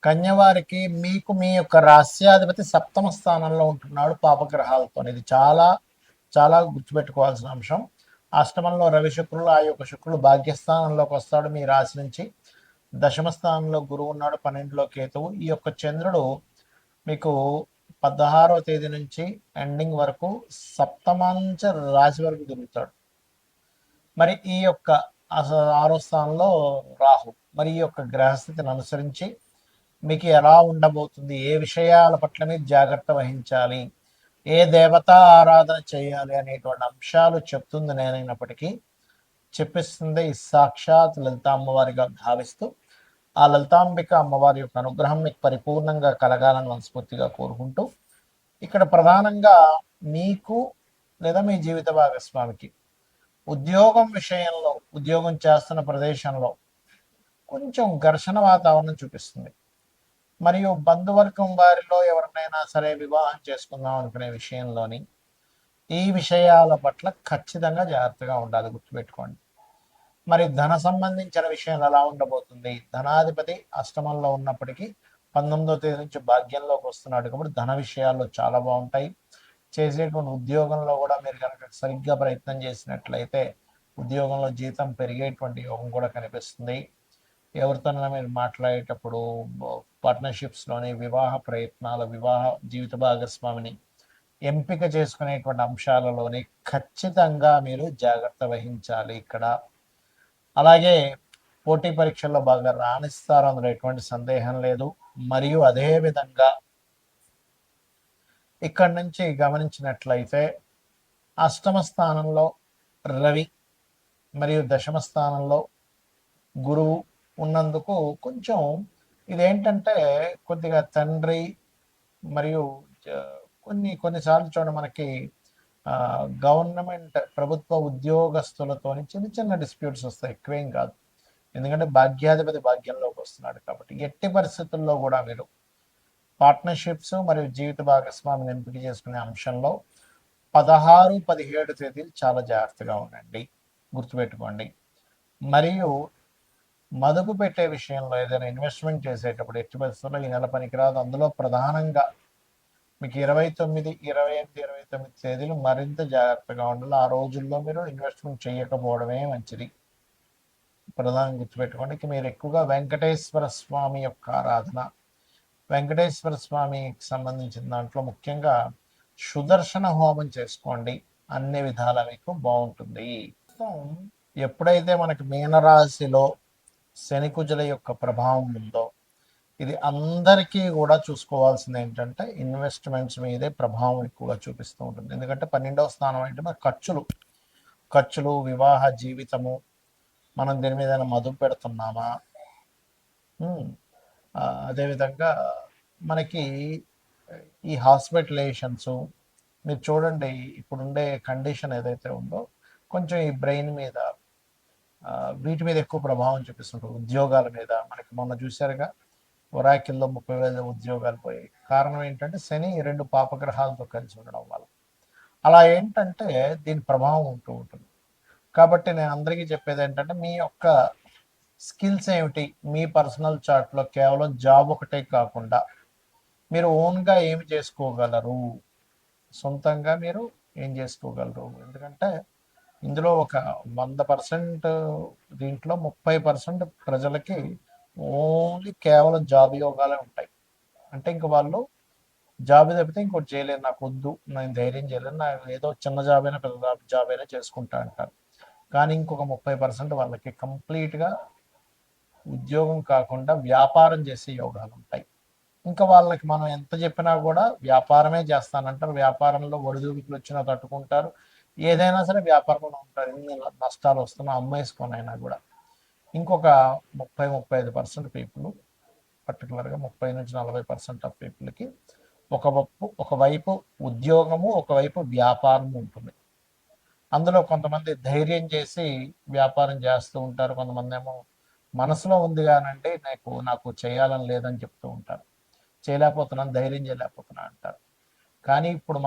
కన్యవారికి మీకు మీ యొక్క రాస్యాధిపతి సప్తమ స్థానంలో ఉంటున్నాడు పాపగ్రహాలతో. ఇది చాలా చాలా గుర్తుపెట్టుకోవాల్సిన అంశం. అష్టమంలో రవి శుక్రులు, ఆ యొక్క శుక్రుడు భాగ్యస్థానంలోకి వస్తాడు మీ రాశి నుంచి. దశమ స్థానంలో గురువు ఉన్నాడు, 12లో కేతువు. ఈ యొక్క చంద్రుడు మీకు 16వ తేదీ నుంచి ఎండింగ్ వరకు సప్తమాంచ రాశి వరకు తిరుగుతాడు. మరి ఈ యొక్క 6వ స్థానంలో రాహు. మరి ఈ యొక్క గ్రహస్థితిని అనుసరించి మీకు ఎలా ఉండబోతుంది, ఏ విషయాల పట్ల మీరు జాగ్రత్త వహించాలి, ఏ దేవతా ఆరాధన చేయాలి అనేటువంటి అంశాలు చెప్తుంది నేనైనప్పటికీ చెప్పిస్తుంది ఈ సాక్షాత్ లలిత అమ్మవారిగా భావిస్తూ, ఆ లలితాంబిక అమ్మవారి యొక్క అనుగ్రహం మీకు పరిపూర్ణంగా కలగాలని మనస్ఫూర్తిగా కోరుకుంటూ, ఇక్కడ ప్రధానంగా మీకు లేదా మీ జీవిత భాగస్వామికి ఉద్యోగం విషయంలో, ఉద్యోగం చేస్తున్న ప్రదేశంలో కొంచెం ఘర్షణ వాతావరణం చూపిస్తుంది. మరియు బంధువర్గం వారిలో ఎవరినైనా సరే వివాహం చేసుకుందాం అనుకునే విషయంలోని ఈ విషయాల పట్ల ఖచ్చితంగా జాగ్రత్తగా ఉండాలి, గుర్తుపెట్టుకోండి. మరి ధన సంబంధించిన విషయాలు ఎలా ఉండబోతుంది? ధనాధిపతి అష్టమంలో ఉన్నప్పటికీ 19వ తేదీ నుంచి భాగ్యంలోకి వస్తున్నాడు కాబట్టి ధన విషయాల్లో చాలా బాగుంటాయి. చేసేటువంటి ఉద్యోగంలో కూడా మీరు కనుక సరిగ్గా ప్రయత్నం చేసినట్లయితే ఉద్యోగంలో జీతం పెరిగేటువంటి యోగం కూడా కనిపిస్తుంది. ఎవరితోనైనా మీరు మాట్లాడేటప్పుడు పార్ట్నర్షిప్స్లోని వివాహ ప్రయత్నాలు, వివాహ జీవిత భాగస్వామిని ఎంపిక చేసుకునేటువంటి అంశాలలోని ఖచ్చితంగా మీరు జాగ్రత్త వహించాలి ఇక్కడ. అలాగే పోటీ పరీక్షల్లో బాగా రాణిస్తారు, అందులో ఎటువంటి సందేహం లేదు. మరియు అదే విధంగా ఇక్కడి నుంచి గమనించినట్లయితే అష్టమ స్థానంలో రవి మరియు దశమ స్థానంలో గురువు ఉన్నందుకు కొంచెం ఇదేంటంటే కొద్దిగా తండ్రి మరియు కొన్నిసార్లు చూడండి మనకి గవర్నమెంట్ ప్రభుత్వ ఉద్యోగస్తులతో చిన్న చిన్న డిస్ప్యూట్స్ వస్తాయి, ఎక్కువేం కాదు. ఎందుకంటే భాగ్యాధిపతి భాగ్యంలోకి వస్తున్నాడు కాబట్టి ఎట్టి పరిస్థితుల్లో కూడా మీరు పార్ట్నర్షిప్స్ మరియు జీవిత భాగస్వామిని ఎంపిక చేసుకునే అంశంలో 16, 17 తేదీలు చాలా జాగ్రత్తగా ఉండండి, గుర్తుపెట్టుకోండి. మరియు మదుపు పెట్టే విషయంలో ఏదైనా ఇన్వెస్ట్మెంట్ చేసేటప్పుడు ఎట్టి పరిస్థితుల్లో ఈ నెల పనికిరాదు. అందులో ప్రధానంగా మీకు 29, 28, 29 తేదీలు మరింత జాగ్రత్తగా ఉండాలి. ఆ రోజుల్లో మీరు ఇన్వెస్ట్మెంట్ చేయకపోవడమే మంచిది, ప్రధానంగా గుర్తుపెట్టుకోండి. మీరు ఎక్కువగా వెంకటేశ్వర స్వామి యొక్క ఆరాధన, వెంకటేశ్వర స్వామికి సంబంధించిన దాంట్లో ముఖ్యంగా సుదర్శన హోమం చేసుకోండి, అన్ని విధాలా మీకు బాగుంటుంది. ఎప్పుడైతే మనకి మీనరాశిలో శనికుజుల యొక్క ప్రభావం ఉందో ఇది అందరికీ కూడా చూసుకోవాల్సింది ఏంటంటే ఇన్వెస్ట్మెంట్స్ మీదే ప్రభావం ఎక్కువగా చూపిస్తూ ఉంటుంది. ఎందుకంటే 12వ స్థానం అంటే మన ఖర్చులు, వివాహ జీవితము, మనం దీని మీద మదుపు పెడుతున్నామా, అదేవిధంగా మనకి ఈ హాస్పిటలైజేషన్స్ మీరు చూడండి, ఇప్పుడుండే కండిషన్ ఏదైతే ఉందో కొంచెం ఈ బ్రెయిన్ మీద వీటి మీద ఎక్కువ ప్రభావం చూపిస్తుంటారు. ఉద్యోగాల మీద మనకి మొన్న చూశారుగా ఒరాకిల్లో 30,000 ఉద్యోగాలు పోయాయి. కారణం ఏంటంటే శని 2 పాపగ్రహాలతో కలిసి ఉండడం వల్ల. అలా ఏంటంటే దీని ప్రభావం ఉంటూ ఉంటుంది. కాబట్టి నేను అందరికీ చెప్పేది ఏంటంటే మీ యొక్క స్కిల్స్ ఏమిటి, మీ పర్సనల్ చార్ట్లో కేవలం జాబ్ ఒకటే కాకుండా మీరు ఓన్గా ఏమి చేసుకోగలరు, సొంతంగా మీరు ఏం చేసుకోగలరు. ఎందుకంటే ఇందులో ఒక 100% దీంట్లో 30% ప్రజలకి ఓన్లీ కేవలం జాబ్ యోగాలే ఉంటాయి. అంటే ఇంక వాళ్ళు జాబ్ తప్పితే ఇంకోటి చేయలేరు, నాకు వద్దు, నేను ధైర్యం చేయలేను, నాకు ఏదో చిన్న జాబ్ అయినా పెద్ద జాబ్ అయినా చేసుకుంటా అంటారు. కానీ ఇంకొక 30% వాళ్ళకి కంప్లీట్గా ఉద్యోగం కాకుండా వ్యాపారం చేసే యోగాలు ఉంటాయి. ఇంకా వాళ్ళకి మనం ఎంత చెప్పినా కూడా వ్యాపారమే చేస్తానంటారు. వ్యాపారంలో ఒడిదుడుకులు వచ్చినా తట్టుకుంటారు. ఏదైనా సరే వ్యాపారంలో ఉంటారు. ఎన్ని నష్టాలు వస్తున్నా అమ్మేసుకొనైనా కూడా. ఇంకొక 30-35% పీపుల్, పర్టికులర్గా 30-40% ఆఫ్ పీపుల్కి ఒకవైపు ఉద్యోగము, ఒకవైపు వ్యాపారము ఉంటుంది. అందులో కొంతమంది ధైర్యం చేసి వ్యాపారం చేస్తూ ఉంటారు, కొంతమంది ఏమో మనసులో ఉంది కానండి నాకు చేయాలని లేదని చెప్తూ ఉంటారు, చేయలేకపోతున్నాను, ధైర్యం చేయలేకపోతున్నా అంటారు. కానీ ఇప్పుడు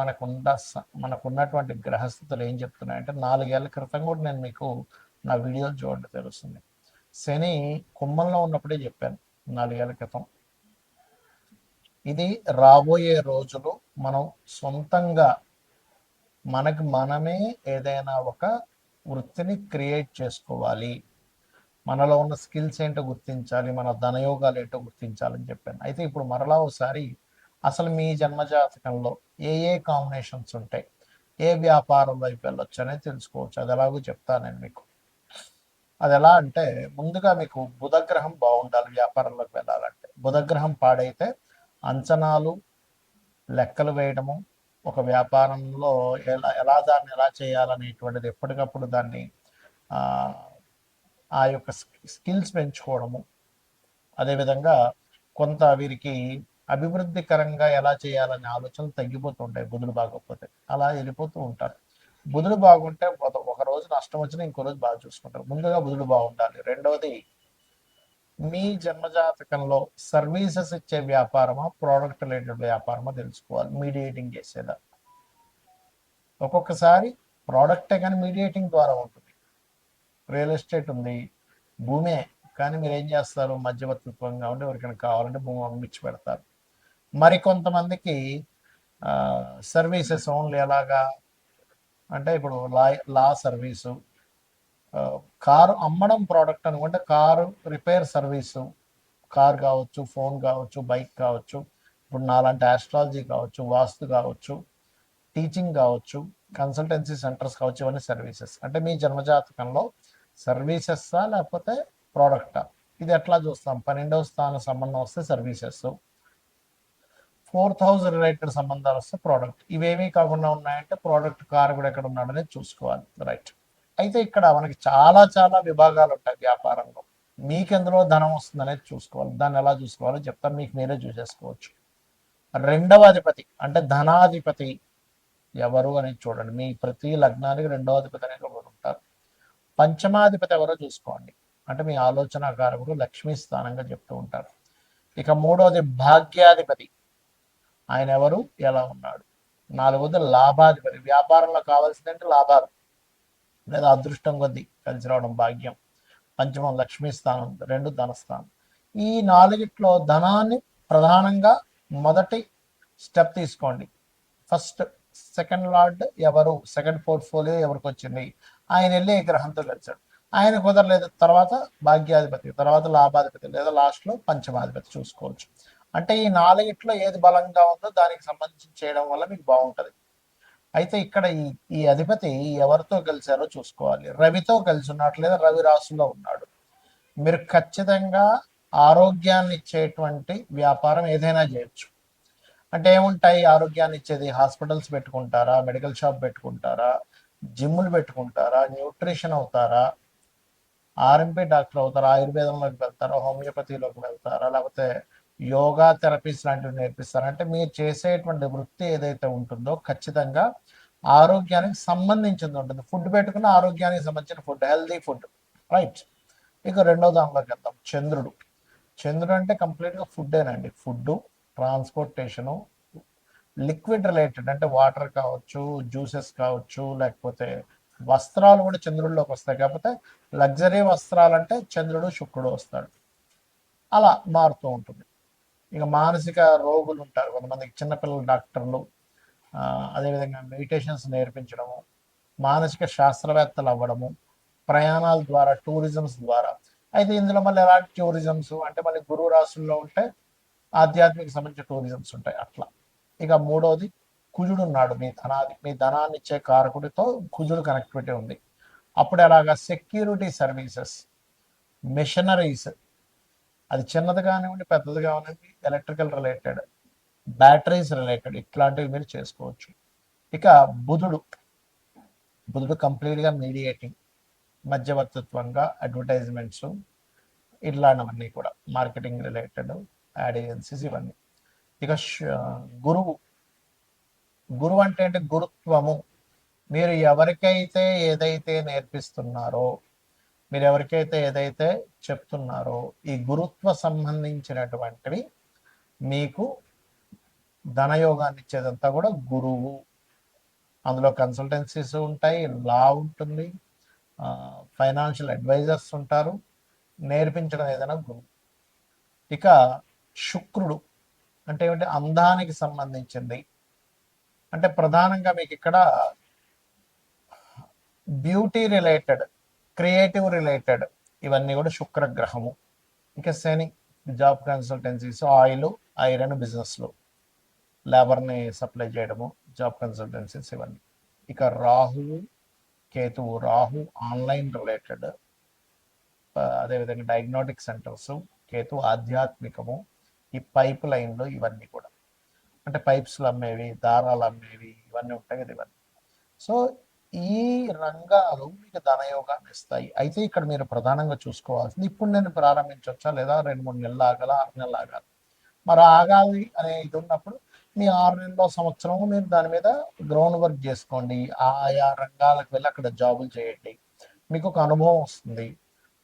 మనకున్నటువంటి గ్రహస్థితులు ఏం చెప్తున్నాయంటే 4 ఏళ్ల క్రితం కూడా నేను మీకు నా వీడియోలు చూడండి తెలుస్తుంది. శని కుంభంలో ఉన్నప్పుడే చెప్పాను 4 ఏళ్ల క్రితం. ఇది రాబోయే రోజులు మనం సొంతంగా మనకి మనమే ఏదైనా ఒక వృత్తిని క్రియేట్ చేసుకోవాలి. మనలో ఉన్న స్కిల్స్ ఏంటో గుర్తించాలి, మన ధనయోగాలు ఏంటో గుర్తించాలని చెప్పాను. అయితే ఇప్పుడు మరలా ఒకసారి అసలు మీ జన్మజాతకంలో ఏ ఏ కాంబినేషన్స్ ఉంటాయి, ఏ వ్యాపారం వైపు వెళ్ళొచ్చు అనేది తెలుసుకోవచ్చు. అది ఎలాగో చెప్తాను నేను మీకు. అది ఎలా అంటే, ముందుగా మీకు బుధగ్రహం బాగుండాలి వ్యాపారంలోకి వెళ్ళాలంటే. బుధగ్రహం పాడైతే అంచనాలు, లెక్కలు వేయడము, ఒక వ్యాపారంలో దాన్ని ఎలా చేయాలనేటువంటిది ఎప్పటికప్పుడు దాన్ని ఆ, ఆ యొక్క స్కిల్స్ పెంచుకోవడము. అదేవిధంగా కొంత వీరికి అభివృద్ధికరంగా ఎలా చేయాలనే ఆలోచనలు తగ్గిపోతుంటాయి బుధుడు బాగోకపోతే. అలా వెళ్ళిపోతూ ఉంటారు. బుధుడు బాగుంటే ఒక రోజు నష్టం వచ్చినా ఇంకో రోజు బాగా చూసుకుంటారు. ముందుగా బుధుడు బాగుండాలి. రెండవది, మీ జన్మజాతకంలో సర్వీసెస్ ఇచ్చే వ్యాపారమా, ప్రోడక్ట్ రిలేటెడ్ వ్యాపారమా తెలుసుకోవాలి. మీడియేటింగ్ చేసేదా. ఒక్కొక్కసారి ప్రోడక్టే కానీ మీడియేటింగ్ ద్వారా ఉంటుంది. రియల్ ఎస్టేట్ ఉంది, భూమే, కానీ మీరు ఏం చేస్తారు, మధ్యవర్తిత్వంగా ఉండి ఎవరికైనా కావాలంటే భూమి అమ్మిచ్చి పెడతారు. మరికొంతమందికి సర్వీసెస్ ఓన్లీ ఎలాగా అంటే, ఇప్పుడు లా సర్వీసు, కారు అమ్మడం ప్రోడక్ట్ అనుకుంటే కారు రిపేర్ సర్వీసు, కార్ కావచ్చు, ఫోన్ కావచ్చు, బైక్ కావచ్చు, ఇప్పుడు నాలాంటి ఆస్ట్రాలజీ కావచ్చు, వాస్తు కావచ్చు, టీచింగ్ కావచ్చు, కన్సల్టెన్సీ సెంటర్స్ కావచ్చు, ఇవన్నీ సర్వీసెస్. అంటే మీ జన్మజాతకంలో సర్వీసెస్సా లేకపోతే ప్రోడక్టా, ఇది ఎట్లా చూస్తాం. 12వ స్థానం సంబంధం వస్తే సర్వీసెస్, 4th హౌస్ రిలేటెడ్ సంబంధాలు వస్తే ప్రోడక్ట్. ఇవేమీ కాకుండా ఉన్నాయంటే ప్రోడక్ట్ కార్ కూడా ఎక్కడ ఉన్నాడనేది చూసుకోవాలి. రైట్. అయితే ఇక్కడ మనకి చాలా చాలా విభాగాలు ఉంటాయి వ్యాపారంలో. మీకు ఎందులో ధనం వస్తుంది అనేది చూసుకోవాలి. దాన్ని ఎలా చూసుకోవాలో చెప్తాను, మీకు మీరే చూసేసుకోవచ్చు. రెండవ అధిపతి అంటే ధనాధిపతి ఎవరు అనేది చూడండి. మీ ప్రతి లగ్నానికి రెండవ అధిపతి అనేది ఒకరు ఉంటారు. పంచమాధిపతి ఎవరో చూసుకోండి. అంటే మీ ఆలోచనాకారకుడు, లక్ష్మీ స్థానంగా చెప్తూ ఉంటారు. ఇక మూడవది భాగ్యాధిపతి, ఆయన ఎవరు, ఎలా ఉన్నాడు. నాలుగవది లాభాధిపతి, వ్యాపారంలో కావాల్సిందంటే లాభాలు లేదా అదృష్టం కొద్దీ కలిసి రావడం, భాగ్యం. పంచమం లక్ష్మీ స్థానం, రెండు ధనస్థానం. ఈ నాలుగిట్లో ధనాన్ని ప్రధానంగా మొదటి స్టెప్ తీసుకోండి. ఫస్ట్ సెకండ్ లార్డ్ ఎవరు, సెకండ్ పోర్ట్ఫోలియో ఎవరికి వచ్చింది, ఆయన వెళ్ళి ఏ గ్రహంతో కలిశాడు. ఆయన కుదరలేదు, తర్వాత భాగ్యాధిపతి, తర్వాత లాభాధిపతి, లేదా లాస్ట్లో పంచమాధిపతి చూసుకోవచ్చు. అంటే ఈ నాలుగిట్లో ఏది బలంగా ఉందో దానికి సంబంధించి చేయడం వల్ల మీకు బాగుంటుంది. అయితే ఇక్కడ ఈ అధిపతి ఎవరితో కలిశారో చూసుకోవాలి. రవితో కలిసి ఉన్నట్లు, లేదా రవి రాశిలో ఉన్నాడు. మీరు ఖచ్చితంగా ఆరోగ్యాన్ని ఇచ్చేటువంటి వ్యాపారం ఏదైనా చేయొచ్చు. అంటే ఏముంటాయి ఆరోగ్యాన్ని ఇచ్చేది, హాస్పిటల్స్ పెట్టుకుంటారా, మెడికల్ షాప్ పెట్టుకుంటారా, జిమ్లు పెట్టుకుంటారా, న్యూట్రిషన్ అవుతారా, ఆర్ఎంపీ డాక్టర్ అవుతారా, ఆయుర్వేదంలోకి వెళ్తారా, హోమియోపతిలోకి వెళ్తారా, లేకపోతే యోగా థెరపీస్ లాంటివి నేర్పిస్తారా. అంటే మీరు చేసేటువంటి వృత్తి ఏదైతే ఉంటుందో ఖచ్చితంగా ఆరోగ్యానికి సంబంధించింది ఉంటుంది. ఫుడ్ పెట్టుకున్న ఆరోగ్యానికి సంబంధించిన ఫుడ్, హెల్దీ ఫుడ్. రైట్. ఇక రెండో దానిలోకి వెళ్తాం, చంద్రుడు. చంద్రుడు అంటే కంప్లీట్గా ఫుడ్డేనండి. ఫుడ్, ట్రాన్స్పోర్టేషను, లిక్విడ్ రిలేటెడ్ అంటే వాటర్ కావచ్చు, జ్యూసెస్ కావచ్చు, లేకపోతే వస్త్రాలు కూడా చంద్రుడిలోకి వస్తాయి. కాకపోతే లగ్జరీ వస్త్రాలు అంటే చంద్రుడు శుక్రుడు వస్తాడు. అలా మారుతూ ఉంటుంది. ఇక మానసిక రోగులు ఉంటారు కొంతమందికి, చిన్నపిల్లల డాక్టర్లు, అదేవిధంగా మెడిటేషన్స్ నేర్పించడము, మానసిక శాస్త్రవేత్తలు అవ్వడము, ప్రయాణాల ద్వారా, టూరిజమ్స్ ద్వారా. అయితే ఇందులో మళ్ళీ ఎలాంటి టూరిజమ్స్ అంటే, మళ్ళీ గురువు రాశుల్లో ఉంటే ఆధ్యాత్మిక సంబంధించిన టూరిజమ్స్ ఉంటాయి అట్లా. ఇక మూడోది, కుజుడు ఉన్నాడు మీ ధనాన్ని ఇచ్చే కారకుడితో కుజుడు కనెక్టివిటీ ఉంది. అప్పుడు ఎలాగా, సెక్యూరిటీ సర్వీసెస్, మిషనరీస్, అది చిన్నది కానివ్వండి, పెద్దది కానివ్వండి, ఎలక్ట్రికల్ రిలేటెడ్, బ్యాటరీస్ రిలేటెడ్, ఇట్లాంటివి మీరు చేసుకోవచ్చు. ఇక బుధుడు, బుధుడు కంప్లీట్గా మీడియేటింగ్, మధ్యవర్తిత్వంగా, అడ్వర్టైజ్మెంట్స్, ఇట్లాంటివన్నీ కూడా మార్కెటింగ్ రిలేటెడ్, యాడ్ ఏజెన్సీస్, ఇవన్నీ. ఇక గురువు, గురువు అంటే గురుత్వము. మీరు ఎవరికైతే ఏదైతే నేర్పిస్తున్నారో, మీరు ఎవరికైతే ఏదైతే చెప్తున్నారో, ఈ గురుత్వ సంబంధించినటువంటివి మీకు ధనయోగాన్ని ఇచ్చేదంతా కూడా గురువు. అందులో కన్సల్టెన్సీస్ ఉంటాయి, లా ఉంటుంది, ఫైనాన్షియల్ అడ్వైజర్స్ ఉంటారు, నేర్పించడం ఏదైనా గురువు. ఇక శుక్రుడు అంటే ఏమిటి, అందానికి సంబంధించింది. అంటే ప్రధానంగా మీకు ఇక్కడ బ్యూటీ రిలేటెడ్, క్రియేటివ్ రిలేటెడ్, ఇవన్నీ కూడా శుక్రగ్రహము. ఇంకా శని, జాబ్ కన్సల్టెన్సీస్, ఆయిల్, ఐరన్ బిజినెస్లు, లేబర్ని సప్లై చేయడము, జాబ్ కన్సల్టెన్సీస్ ఇవన్నీ. ఇక రాహువు, కేతువు. రాహు ఆన్లైన్ రిలేటెడ్, అదేవిధంగా డయాగ్నోటిక్ సెంటర్స్. కేతు ఆధ్యాత్మికము, ఈ పైప్ లైన్లు ఇవన్నీ కూడా, అంటే పైప్స్లు అమ్మేవి, దారాలు అమ్మేవి, ఇవన్నీ ఉంటాయి కదా ఇవన్నీ. సో ఈ రంగాలు మీకు ధనయోగాన్ని ఇస్తాయి. అయితే ఇక్కడ మీరు ప్రధానంగా చూసుకోవాల్సింది, ఇప్పుడు నేను ప్రారంభించవచ్చా లేదా 2-3 నెలలు ఆగాల, 6 నెలలు ఆగాలి. మరి ఆగాలి అనే ఇది ఉన్నప్పుడు మీ 6 నెలలో, సంవత్సరం మీరు దాని మీద గ్రౌండ్ వర్క్ చేసుకోండి. ఆయా రంగాలకు వెళ్ళి అక్కడ జాబులు చేయండి, మీకు ఒక అనుభవం వస్తుంది.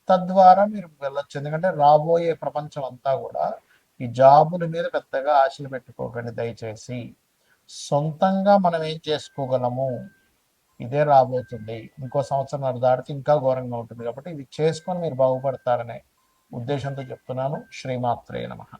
తద్వారా మీరు వెళ్ళొచ్చు. ఎందుకంటే రాబోయే ప్రపంచం అంతా కూడా ఈ జాబుల మీద పెద్దగా ఆశలు పెట్టుకోకండి దయచేసి. సొంతంగా మనం ఏం చేసుకోగలము, ఇదే రాబోతుంది. ఇంకో సంవత్సరం దాటితే ఇంకా ఘోరంగా ఉంటుంది. కాబట్టి ఇది చేసుకొని మీరు బాగుపడతారనే ఉద్దేశంతో చెప్తున్నాను. శ్రీమాత్రే నమః.